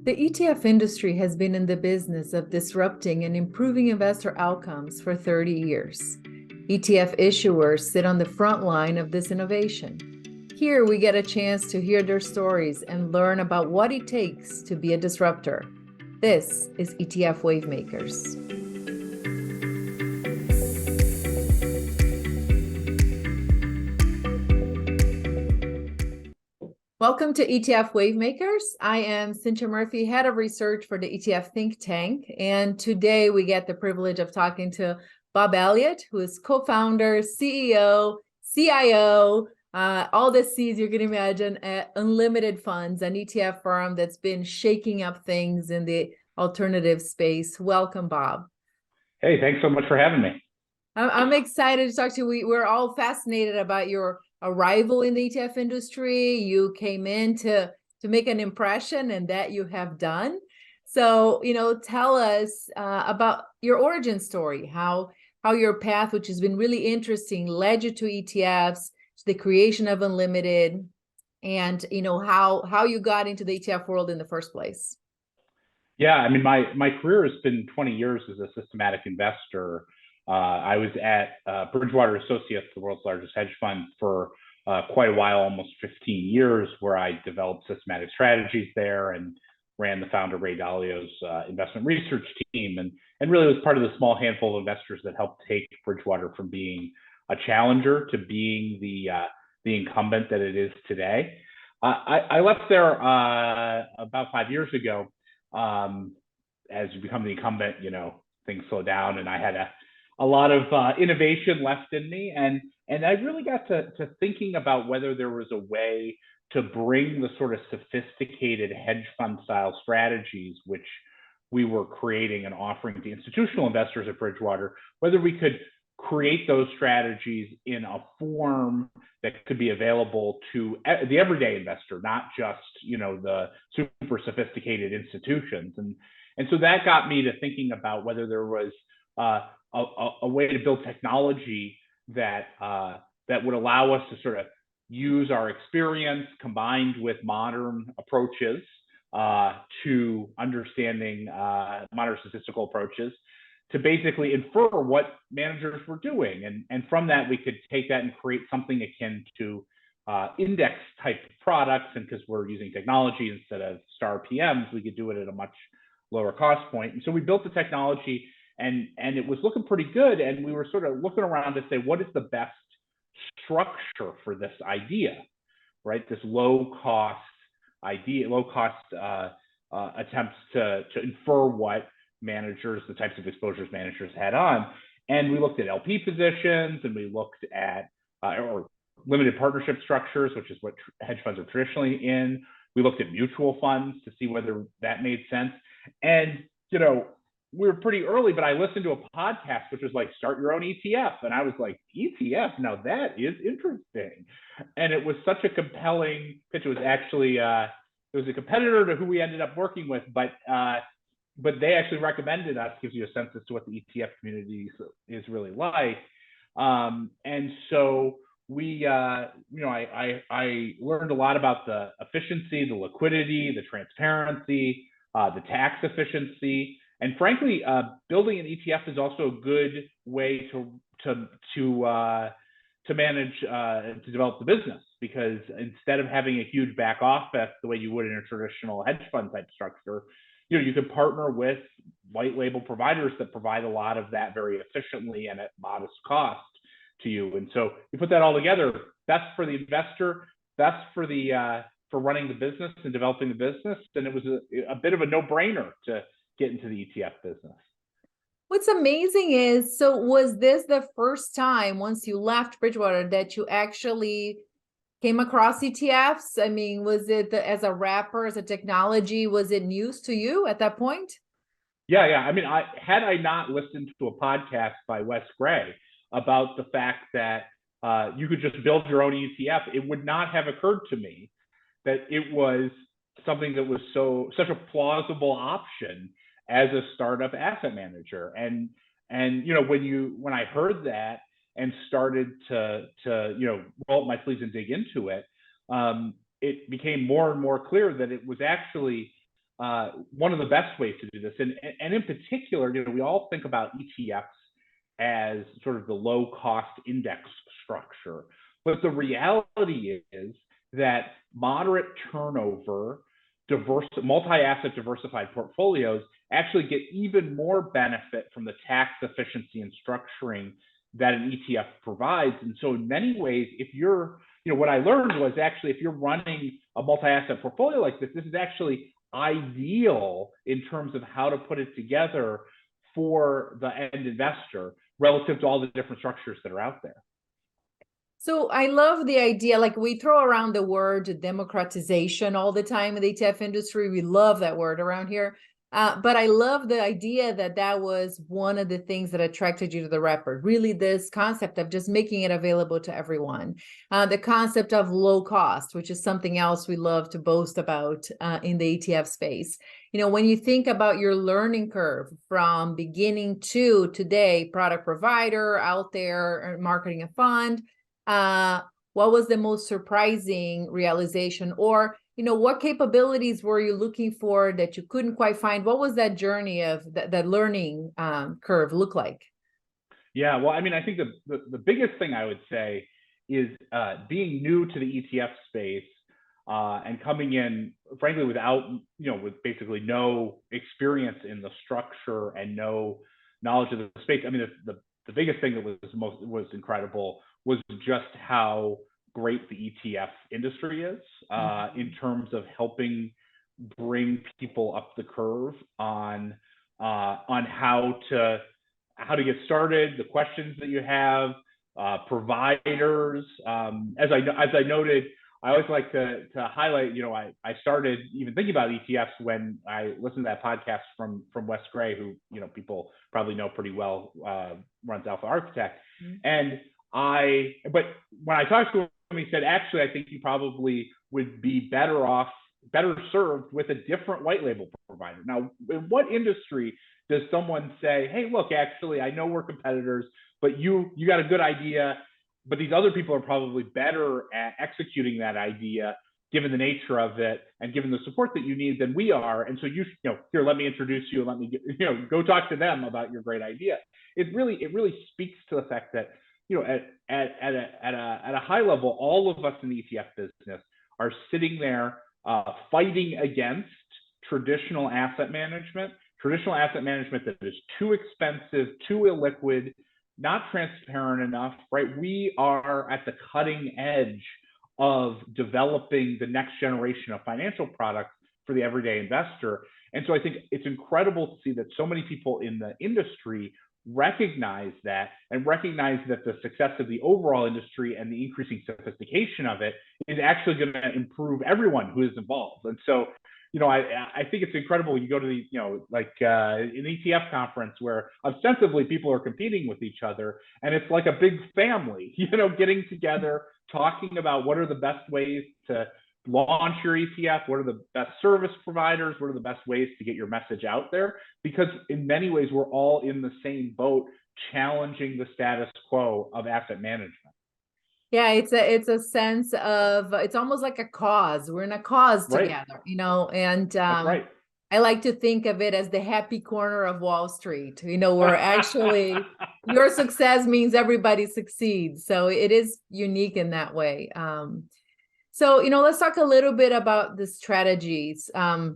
The ETF industry has been in the business of disrupting and improving investor outcomes for 30 years. ETF issuers sit on the front line of this innovation. Here we get a chance to hear their stories and learn about what it takes to be a disruptor. This is ETF Wavemakers. Welcome to ETF Wavemakers. I am Cinthia Murphy, head of research for the ETF think tank. And today we get the privilege of talking to Bob Elliott, who is co-founder, CEO, CIO, all the C's you can imagine at Unlimited Funds, an ETF firm that's been shaking up things in the alternative space. Welcome, Bob. Hey, thanks so much for having me. I'm excited to talk to you. We're all fascinated about your arrival in the ETF industry. You came in to make an impression, and that you have done. So, tell us about your origin story, how your path, which has been really interesting, led you to ETFs, to the creation of Unlimited, and how you got into the ETF world in the first place. Yeah, I mean, my career has been 20 years as a systematic investor. I was at Bridgewater Associates, the world's largest hedge fund, for quite a while, almost 15 years, where I developed systematic strategies there and ran the founder Ray Dalio's investment research team, and really was part of the small handful of investors that helped take Bridgewater from being a challenger to being the incumbent that it is today. I left there about 5 years ago. As you become the incumbent, things slow down, and I had a lot of innovation left in me, and I really got to thinking about whether there was a way to bring the sort of sophisticated hedge fund style strategies which we were creating and offering to institutional investors at Bridgewater, whether we could create those strategies in a form that could be available to the everyday investor, not just the super sophisticated institutions. And so that got me to thinking about whether there was a way to build technology that would allow us to sort of use our experience combined with modern approaches to understanding modern statistical approaches to basically infer what managers were doing. And from that, we could take that and create something akin to index type products. And because we're using technology instead of star PMs, we could do it at a much lower cost point. And so we built the technology, and it was looking pretty good. And we were sort of looking around to say, what is the best structure for this idea, right? This low cost attempts to infer what managers, the types of exposures managers had on. And we looked at LP positions, and we looked at or limited partnership structures, which is what hedge funds are traditionally in. We looked at mutual funds to see whether that made sense. And we were pretty early, but I listened to a podcast which was like, start your own ETF. And I was like, ETF? Now that is interesting. And it was such a compelling pitch. It was actually, it was a competitor to who we ended up working with, but they actually recommended us, gives you a sense as to what the ETF community is really like. And so we, I learned a lot about the efficiency, the liquidity, the transparency, the tax efficiency. And frankly, building an ETF is also a good way to manage, to develop the business, because instead of having a huge back office the way you would in a traditional hedge fund type structure, you can partner with white label providers that provide a lot of that very efficiently and at modest cost to you. And so you put that all together, best for the investor, best for for running the business and developing the business. And it was a bit of a no-brainer to get into the ETF business. What's amazing is, so was this the first time once you left Bridgewater that you actually came across ETFs? I mean, was it as a wrapper, as a technology, was it news to you at that point? Yeah. I mean, had I not listened to a podcast by Wes Gray about the fact that you could just build your own ETF, it would not have occurred to me that it was something that was such a plausible option as a startup asset manager. And when I heard that and started to roll up my sleeves and dig into it, it became more and more clear that it was actually one of the best ways to do this. And in particular, we all think about ETFs as sort of the low cost index structure. But the reality is that moderate turnover, multi-asset diversified portfolios actually get even more benefit from the tax efficiency and structuring that an ETF provides. And so in many ways, if you're, what I learned was actually, if you're running a multi-asset portfolio like this is actually ideal in terms of how to put it together for the end investor relative to all the different structures that are out there. So I love the idea, like we throw around the word democratization all the time in the ETF industry. We love that word around here. But I love the idea that that was one of the things that attracted you to the wrapper. Really, this concept of just making it available to everyone. The concept of low cost, which is something else we love to boast about in the ETF space. When you think about your learning curve from beginning to today, product provider out there, marketing a fund, what was the most surprising realization, or what capabilities were you looking for that you couldn't quite find? What was that journey of that learning curve look like? Yeah, well, I mean, I think the biggest thing I would say is being new to the ETF space and coming in, frankly, without, with basically no experience in the structure and no knowledge of the space. I mean, the biggest thing that was incredible was just how great the ETF industry is in terms of helping bring people up the curve on how to get started, the questions that you have, providers. As I noted, I always like to highlight. I started even thinking about ETFs when I listened to that podcast from Wes Gray, who people probably know pretty well, runs Alpha Architect, and but when I talked to him, he said, actually, I think you probably would be better served with a different white label provider. Now, in what industry does someone say, hey, look, actually, I know we're competitors, but you got a good idea, but these other people are probably better at executing that idea, given the nature of it and given the support that you need than we are. And so here, let me introduce you and let me go talk to them about your great idea. It really speaks to the fact that at a high level, all of us in the ETF business are sitting there fighting against traditional asset management that is too expensive, too illiquid, not transparent enough, right? We are at the cutting edge of developing the next generation of financial products for the everyday investor. And so I think it's incredible to see that so many people in the industry recognize that the success of the overall industry and the increasing sophistication of it is actually going to improve everyone who is involved. And so, I think it's incredible when you go to the, like an ETF conference where ostensibly people are competing with each other, and it's like a big family, getting together, talking about what are the best ways to launch your ETF, what are the best service providers, what are the best ways to get your message out there, because in many ways we're all in the same boat challenging the status quo of asset management. Yeah, it's a sense of, it's almost like a cause. We're in a cause together, and That's right. I like to think of it as the happy corner of Wall Street, where actually your success means everybody succeeds. So it is unique in that way. So, let's talk a little bit about the strategies. How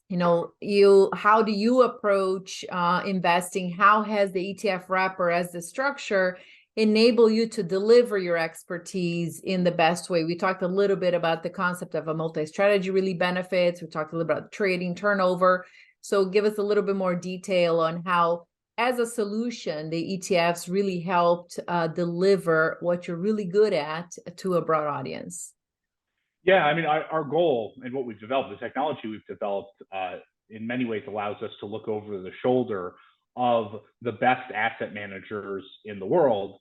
do you approach investing? How has the ETF wrapper as the structure enable you to deliver your expertise in the best way? We talked a little bit about the concept of a multi-strategy really benefits. We talked a little about trading turnover. So give us a little bit more detail on how, as a solution, the ETFs really helped deliver what you're really good at to a broad audience. Yeah, I mean, our goal and what we've developed, the technology we've developed, in many ways allows us to look over the shoulder of the best asset managers in the world,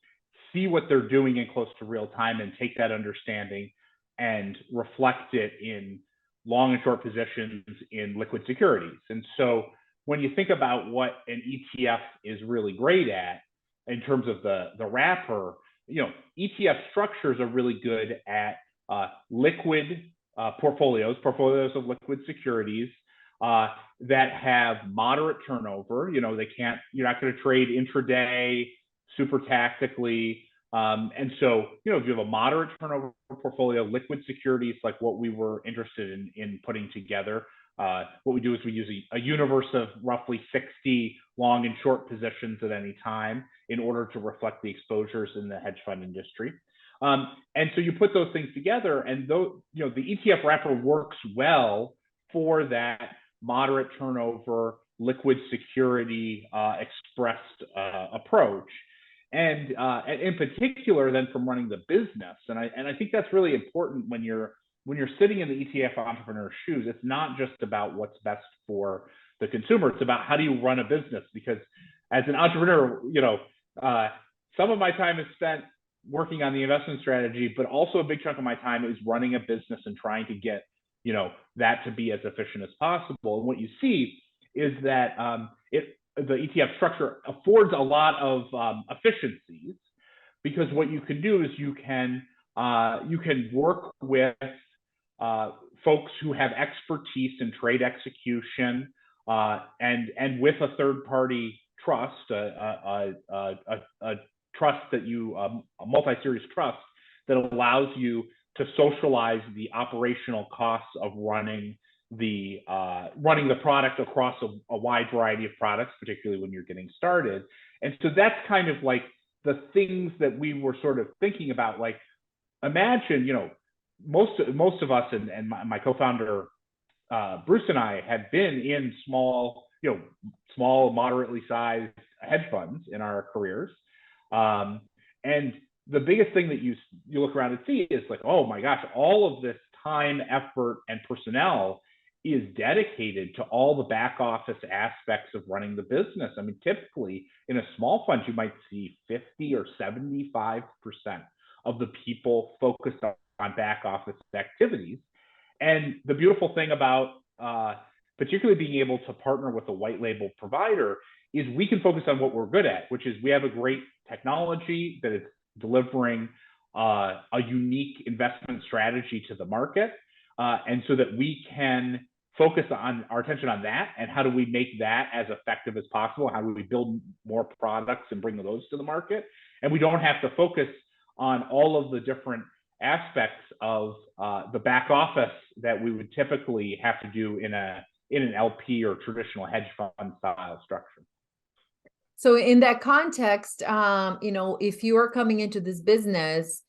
see what they're doing in close to real time, and take that understanding and reflect it in long and short positions in liquid securities. And so when you think about what an ETF is really great at in terms of the wrapper, ETF structures are really good at liquid portfolios of liquid securities that have moderate turnover. You know, you're not going to trade intraday, super tactically. And so, you know, if you have a moderate turnover portfolio, liquid securities, like what we were interested in putting together, what we do is we use a universe of roughly 60 long and short positions at any time in order to reflect the exposures in the hedge fund industry. And so you put those things together, and though, you know, the ETF wrapper works well for that moderate turnover, liquid security expressed approach. And in particular, then from running the business, and I think that's really important when you're sitting in the ETF entrepreneur's shoes. It's not just about what's best for the consumer; it's about how do you run a business. Because as an entrepreneur, you know, some of my time is spent working on the investment strategy, but also a big chunk of my time is running a business and trying to get, you know, that to be as efficient as possible. And what you see is that the ETF structure affords a lot of efficiencies, because what you can do is you can work with folks who have expertise in trade execution, and with a third-party trust, a trust that a multi-series trust that allows you to socialize the operational costs of running the product across a wide variety of products, particularly when you're getting started. And so that's kind of like the things that we were sort of thinking about. Like, imagine, you know, most of us and my co-founder Bruce and I had been in small, moderately sized hedge funds in our careers, and the biggest thing that you look around and see is like, oh my gosh, all of this time, effort, and personnel is dedicated to all the back office aspects of running the business. I mean, typically in a small fund, you might see 50 or 75% of the people focused on back office activities. And the beautiful thing about particularly being able to partner with a white label provider is we can focus on what we're good at, which is we have a great technology that is delivering a unique investment strategy to the market. And so that we can focus on our attention on that, and how do we make that as effective as possible? How do we build more products and bring those to the market? And we don't have to focus on all of the different aspects of the back office that we would typically have to do in an LP or traditional hedge fund style structure. So in that context, if you are coming into this business,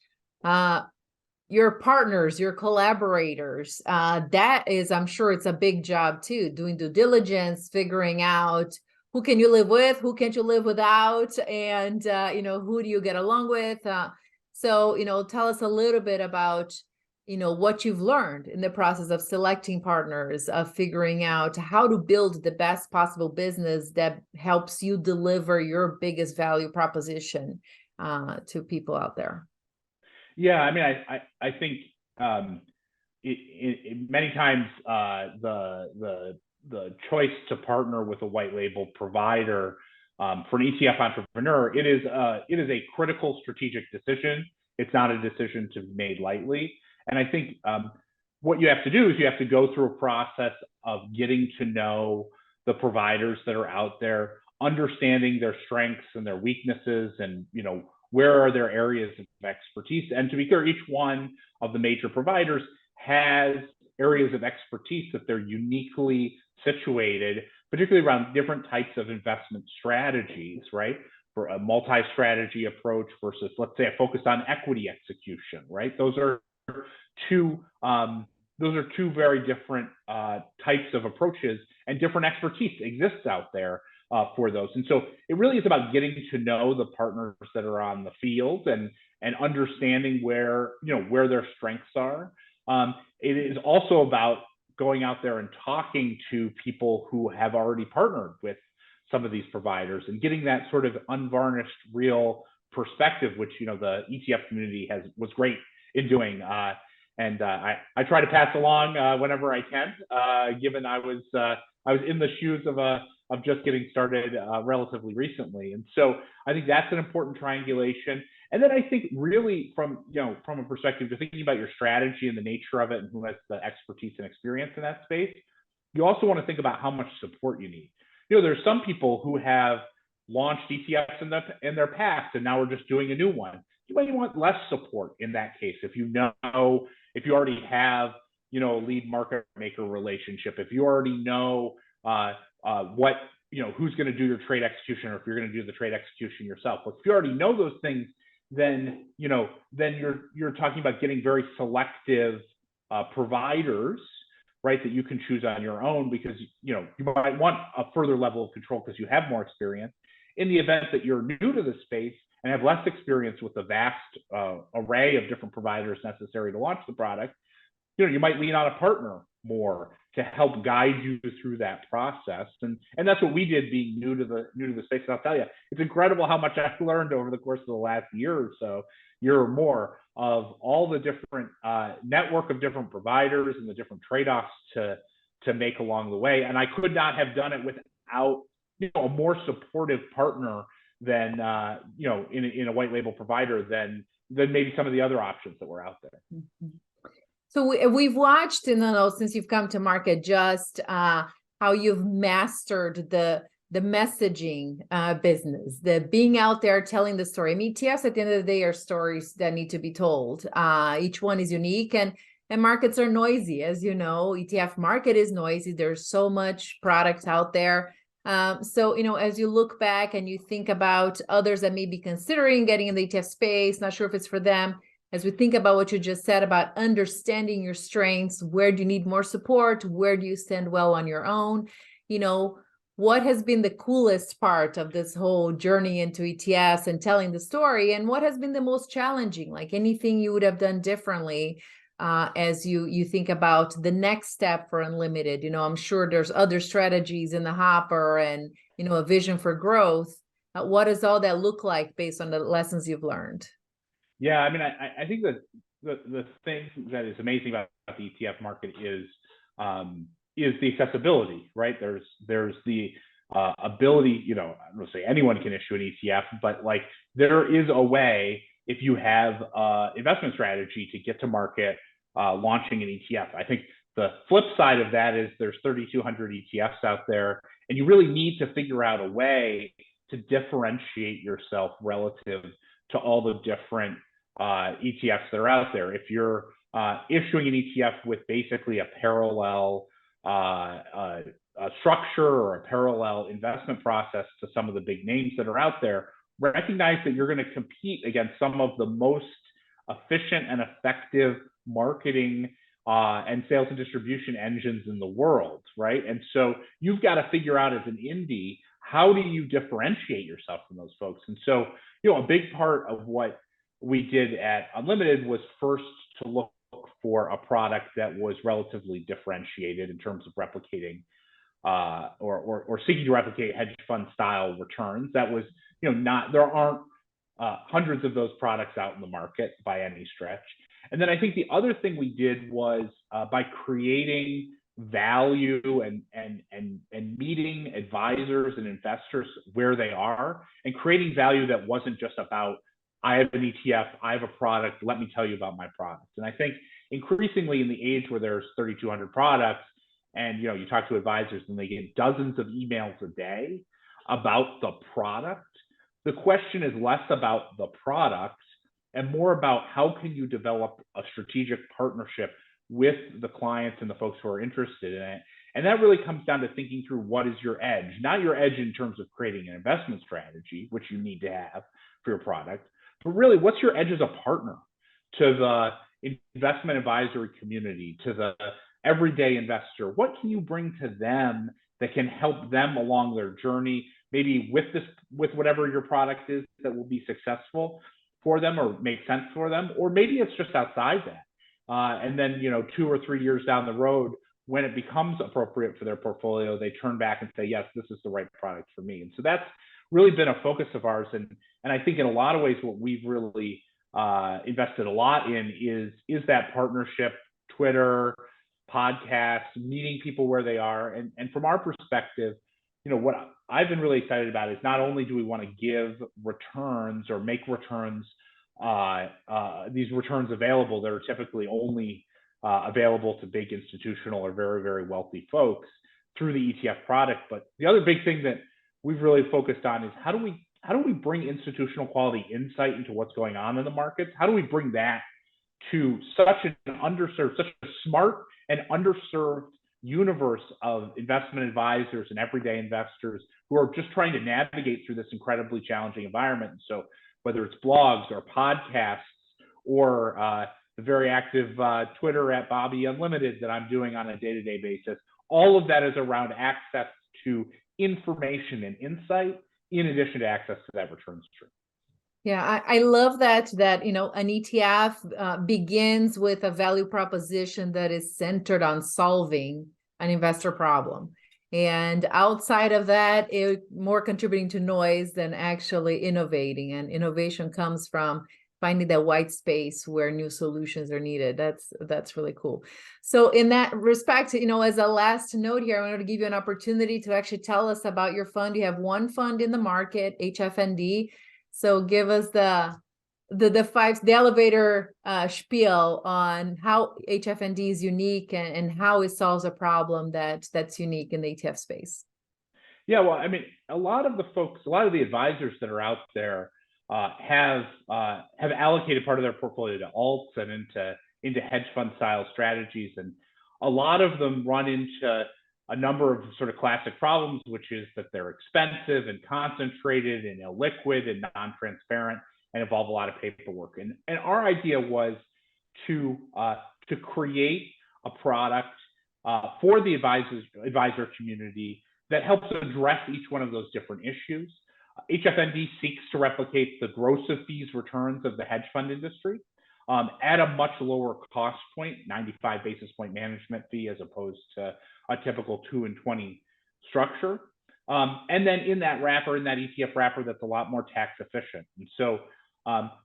your partners, your collaborators, that is, I'm sure it's a big job too, doing due diligence, figuring out who can you live with, who can't you live without, and who do you get along with. So tell us a little bit about what you've learned in the process of selecting partners, of figuring out how to build the best possible business that helps you deliver your biggest value proposition to people out there. Yeah, I mean, I think many times the choice to partner with a white label provider for an ETF entrepreneur, it is a critical strategic decision. It's not a decision to be made lightly. And I think what you have to do is you have to go through a process of getting to know the providers that are out there, understanding their strengths and their weaknesses, and where are their areas of expertise. And to be clear, each one of the major providers has areas of expertise that they're uniquely situated, particularly around different types of investment strategies, right? For a multi-strategy approach versus, let's say, a focus on equity execution, right? Those are two very different types of approaches, and different expertise exists out there for those. And so it really is about getting to know the partners that are on the field and understanding where their strengths are. It is also about going out there and talking to people who have already partnered with some of these providers and getting that sort of unvarnished, real perspective, which the ETF community was great in doing. And I try to pass along whenever I can, given I was in the shoes of just getting started relatively recently. And so I think that's an important triangulation. And then I think really from a perspective of thinking about your strategy and the nature of it and who has the expertise and experience in that space, you also want to think about how much support you need. There's some people who have launched ETFs in their past, and now we're just doing a new one. You might want less support in that case if if you already have a lead market maker relationship, if you already know what who's going to do your trade execution, or if you're going to do the trade execution yourself. But if you already know those things, then you're talking about getting very selective providers, right, that you can choose on your own, because you might want a further level of control because you have more experience. In the event that you're new to the space and have less experience with the vast array of different providers necessary to launch the product, you might lean on a partner more to help guide you through that process. And that's what we did, being new to the space. And I'll tell you, it's incredible how much I've learned over the course of the last year or more, of all the different network of different providers and the different trade-offs to make along the way. And I could not have done it without a more supportive partner than in a white label provider than maybe some of the other options that were out there. Mm-hmm. So we've watched, and since you've come to market, just how you've mastered the messaging business, the being out there telling the story. I mean, ETFs at the end of the day are stories that need to be told. Each one is unique, and markets are noisy, as you know. ETF market is noisy. There's so much product out there. So as you look back and you think about others that may be considering getting in the ETF space, not sure if it's for them. As we think about what you just said about understanding your strengths, where do you need more support? Where do you stand well on your own? What has been the coolest part of this whole journey into ETFs and telling the story? And what has been the most challenging? Like anything you would have done differently as you think about the next step for Unlimited? I'm sure there's other strategies in the hopper and, a vision for growth. What does all that look like based on the lessons you've learned? Yeah, I mean, I think that the thing that is amazing about the ETF market is the accessibility, right? There's the ability, I don't want to say anyone can issue an ETF, but like there is a way, if you have investment strategy, to get to market launching an ETF. I think the flip side of that is there's 3,200 ETFs out there, and you really need to figure out a way to differentiate yourself relative to all the different ETFs that are out there. If you're issuing an ETF with basically a parallel structure or a parallel investment process to some of the big names that are out there, recognize that you're going to compete against some of the most efficient and effective marketing and sales and distribution engines in the world, right? And so you've got to figure out as an indie, how do you differentiate yourself from those folks? And so, a big part of what we did at Unlimited was first to look for a product that was relatively differentiated in terms of replicating or seeking to replicate hedge fund style returns. That was, there aren't hundreds of those products out in the market by any stretch. And then I think the other thing we did was by creating value and meeting advisors and investors where they are, and creating value that wasn't just about, I have an ETF, I have a product, let me tell you about my product. And I think increasingly in the age where there's 3,200 products, and you talk to advisors and they get dozens of emails a day about the product, the question is less about the product and more about how can you develop a strategic partnership with the clients and the folks who are interested in it. And that really comes down to thinking through what is your edge, not your edge in terms of creating an investment strategy, which you need to have for your product, but really what's your edge as a partner to the investment advisory community, to the everyday investor. What can you bring to them that can help them along their journey, maybe with whatever your product is that will be successful for them or make sense for them, or maybe it's just outside that. And then, 2 or 3 years down the road, when it becomes appropriate for their portfolio, they turn back and say, yes, this is the right product for me. And so that's really been a focus of ours. And I think in a lot of ways, what we've really invested a lot in is that partnership, Twitter, podcasts, meeting people where they are. And from our perspective, what I've been really excited about is not only do we want to give returns or make returns, these returns available that are typically only available to big institutional or very, very wealthy folks, through the ETF product. But the other big thing that we've really focused on is how do we bring institutional quality insight into what's going on in the markets? How do we bring that to such a smart and underserved universe of investment advisors and everyday investors who are just trying to navigate through this incredibly challenging environment? And so whether it's blogs or podcasts or the very active Twitter at Bobby Unlimited that I'm doing on a day-to-day basis, all of that is around access to information and insight in addition to access to that return stream. Yeah, I love that an ETF begins with a value proposition that is centered on solving an investor problem. And outside of that, it more contributing to noise than actually innovating. And innovation comes from finding that white space where new solutions are needed. That's really cool. So in that respect, as a last note here, I wanted to give you an opportunity to actually tell us about your fund. You have one fund in the market, HFND. So give us the elevator spiel on how HFND is unique and how it solves a problem that's unique in the ETF space. Yeah, well, I mean, a lot of the advisors that are out there have allocated part of their portfolio to alts and into hedge fund style strategies, and a lot of them run into a number of sort of classic problems, which is that they're expensive and concentrated and illiquid and non-transparent and involve a lot of paperwork. And our idea was to create a product for the advisor community that helps address each one of those different issues. HFND seeks to replicate the gross of fees returns of the hedge fund industry at a much lower cost point, 95 basis point management fee, as opposed to a typical 2 and 20 structure. And then in that ETF wrapper, that's a lot more tax efficient. And so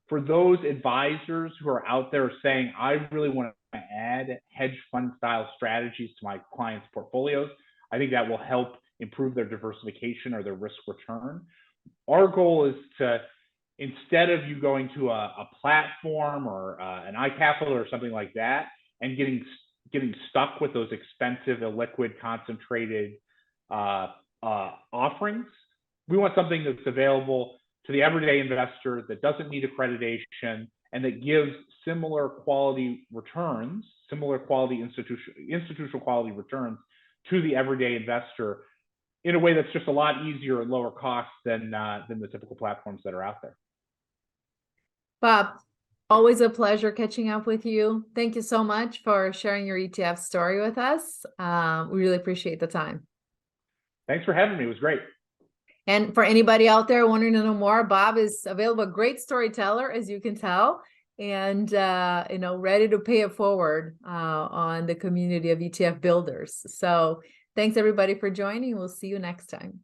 for those advisors who are out there saying, I really want to add hedge fund style strategies to my clients' portfolios, I think that will help improve their diversification or their risk return. Our goal is to, instead of you going to a platform or an iCapital or something like that and getting stuck with those expensive, illiquid, concentrated offerings, we want something that's available to the everyday investor that doesn't need accreditation and that gives similar quality returns, similar quality institutional quality returns to the everyday investor in a way that's just a lot easier and lower cost than the typical platforms that are out there. Bob, always a pleasure catching up with you. Thank you so much for sharing your ETF story with us. We really appreciate the time. Thanks for having me. It was great. And for anybody out there wanting to know more, Bob is available, a great storyteller, as you can tell, and ready to pay it forward on the community of ETF builders. So thanks everybody for joining. We'll see you next time.